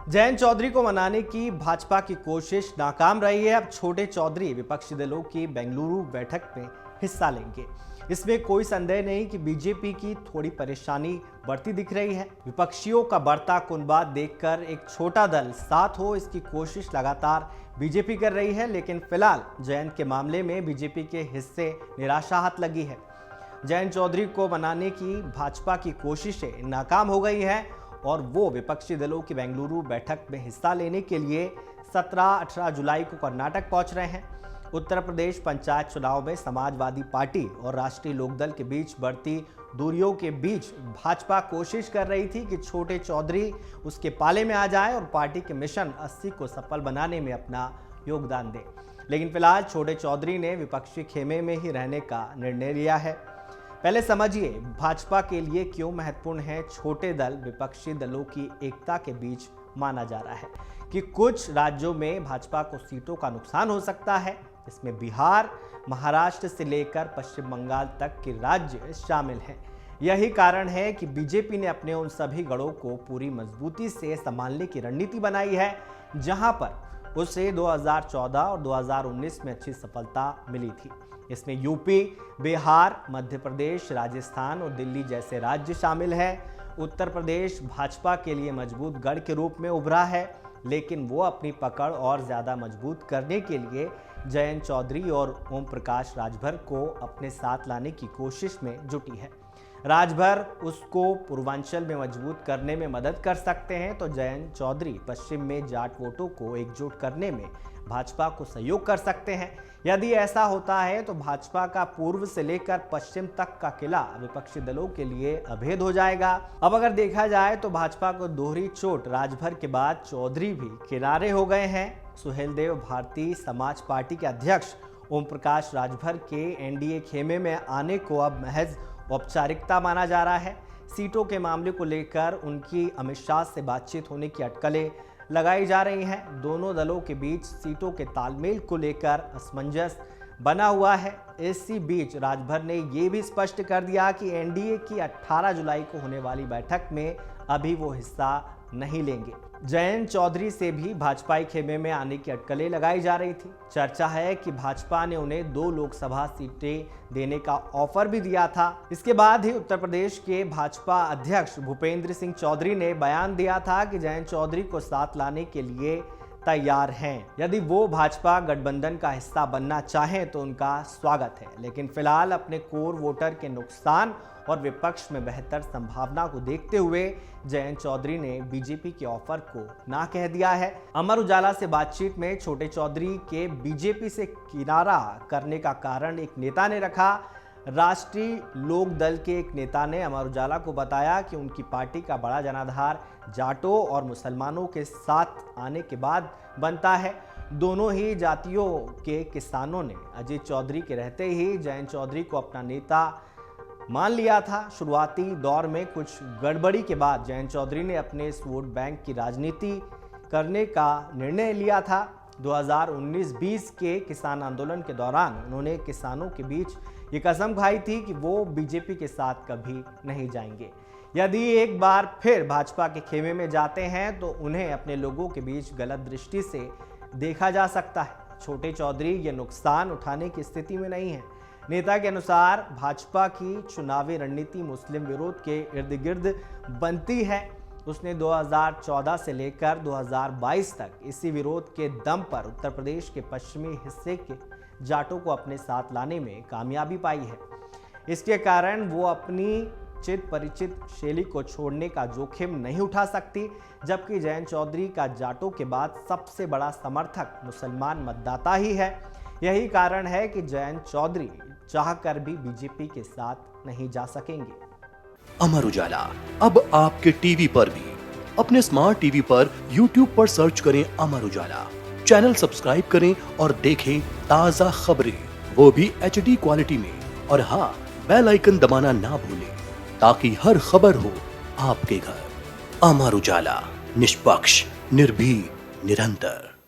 जयंत चौधरी को मनाने की भाजपा की कोशिश नाकाम रही है। अब छोटे चौधरी विपक्षी दलों की बेंगलुरु बैठक में हिस्सा लेंगे। इसमें कोई संदेह नहीं कि बीजेपी की थोड़ी परेशानी बढ़ती दिख रही है। विपक्षियों का बढ़ता कुनबा देखकर एक छोटा दल साथ हो, इसकी कोशिश लगातार बीजेपी कर रही है। लेकिन फिलहाल जयंत के मामले में बीजेपी के हिस्से निराशा हाथ लगी है। जयंत चौधरी को मनाने की भाजपा की कोशिशें नाकाम हो गई हैं और वो विपक्षी दलों की बेंगलुरु बैठक में हिस्सा लेने के लिए 17-18 जुलाई को कर्नाटक पहुंच रहे हैं। उत्तर प्रदेश पंचायत चुनाव में समाजवादी पार्टी और राष्ट्रीय लोकदल के बीच बढ़ती दूरियों के बीच भाजपा कोशिश कर रही थी कि छोटे चौधरी उसके पाले में आ जाए और पार्टी के मिशन 80 को सफल बनाने में अपना योगदान दे। लेकिन फिलहाल छोटे चौधरी ने विपक्षी खेमे में ही रहने का निर्णय लिया है। पहले समझिए भाजपा के लिए क्यों महत्वपूर्ण है छोटे दल विपक्षी दलों की एकता के बीच माना जा रहा है कि कुछ राज्यों में भाजपा को सीटों का नुकसान हो सकता है। इसमें बिहार, महाराष्ट्र से लेकर पश्चिम बंगाल तक के राज्य शामिल हैं। यही कारण है कि बीजेपी ने अपने उन सभी गढ़ों को पूरी मजबूती से संभालने की रणनीति बनाई है जहां पर उसे 2014 और 2019 में अच्छी सफलता मिली थी। इसमें यूपी, बिहार, मध्य प्रदेश, राजस्थान और दिल्ली जैसे राज्य शामिल हैं। उत्तर प्रदेश भाजपा के लिए मजबूत गढ़ के रूप में उभरा है, लेकिन वो अपनी पकड़ और ज़्यादा मजबूत करने के लिए जयंत चौधरी और ओम प्रकाश राजभर को अपने साथ लाने की कोशिश में जुटी है। राजभर उसको पूर्वांचल में मजबूत करने में मदद कर सकते हैं, तो जयंत चौधरी पश्चिम में जाट वोटों को एकजुट करने में भाजपा को सहयोग कर सकते हैं। यदि ऐसा होता है तो भाजपा का पूर्व से लेकर पश्चिम तक का किला विपक्षी दलों के लिए अभेद हो जाएगा। अब अगर देखा जाए तो भाजपा को दोहरी चोट राजभर के बाद चौधरी भी किनारे हो गए हैं। सुहेलदेव भारतीय समाज पार्टी के अध्यक्ष ओम प्रकाश राजभर के एनडीए खेमे में आने को अब महज औपचारिकता माना जा रहा है। सीटों के मामले को लेकर उनकी अमित शाह से बातचीत होने की अटकलें लगाई जा रही हैं। दोनों दलों के बीच सीटों के तालमेल को लेकर असमंजस बना हुआ है। इसी बीच राजभर ने ये भी स्पष्ट कर दिया कि एनडीए की 18 जुलाई को होने वाली बैठक में अभी वो हिस्सा नहीं लेंगे। जयंत चौधरी से भी भाजपाई खेमे में आने की अटकलें लगाई जा रही थी। चर्चा है कि भाजपा ने उन्हें 2 लोकसभा सीटें देने का ऑफर भी दिया था। इसके बाद ही उत्तर प्रदेश के भाजपा अध्यक्ष भूपेंद्र सिंह चौधरी ने बयान दिया था कि जयंत चौधरी को साथ लाने के लिए तैयार हैं। यदि वो भाजपा गठबंधन का हिस्सा बनना चाहें तो उनका स्वागत है। लेकिन फिलहाल अपने कोर वोटर के नुकसान और विपक्ष में बेहतर संभावना को देखते हुए जयंत चौधरी ने बीजेपी के ऑफर को ना कह दिया है। अमर उजाला से बातचीत में छोटे चौधरी के बीजेपी से किनारा करने का कारण एक नेता ने रखा। राष्ट्रीय लोक दल के एक नेता ने अमर उजाला को बताया कि उनकी पार्टी का बड़ा जनाधार जाटों और मुसलमानों के साथ आने के बाद बनता है। दोनों ही जातियों के किसानों ने अजीत चौधरी के रहते ही जयंत चौधरी को अपना नेता मान लिया था। शुरुआती दौर में कुछ गड़बड़ी के बाद जयंत चौधरी ने अपने इस वोट बैंक की राजनीति करने का निर्णय लिया था। 2019-20 के किसान आंदोलन के दौरान उन्होंने किसानों के बीच ये कसम खाई थी कि वो बीजेपी के साथ कभी नहीं जाएंगे। यदि एक बार फिर भाजपा के खेमे में जाते हैं तो उन्हें अपने लोगों के बीच गलत दृष्टि से देखा जा सकता है। छोटे चौधरी ये नुकसान उठाने की स्थिति में नहीं है। नेता के अनुसार भाजपा की चुनावी रणनीति मुस्लिम विरोध के इर्द गिर्द बनती है। उसने 2014 से लेकर 2022 तक इसी विरोध के दम पर उत्तर प्रदेश के पश्चिमी हिस्से के जाटों को अपने साथ लाने में कामयाबी पाई है। इसके कारण वो अपनी चित परिचित शैली को छोड़ने का जोखिम नहीं उठा सकती, जबकि जयंत चौधरी का जाटों के बाद सबसे बड़ा समर्थक मुसलमान मतदाता ही है। यही कारण है कि जयंत चौधरी चाहकर भी बीजेपी के साथ नहीं जा सकेंगे। अमर उजाला अब आपके टीवी पर भी। अपने स्मार्ट टीवी पर YouTube पर सर्च करें अमर उजाला, चैनल सब्सक्राइब करें और देखें ताजा खबरें, वो भी HD क्वालिटी में। और हाँ, बेल आइकन दबाना ना भूलें ताकि हर खबर हो आपके घर। अमर उजाला, निष्पक्ष, निर्भीक, निरंतर।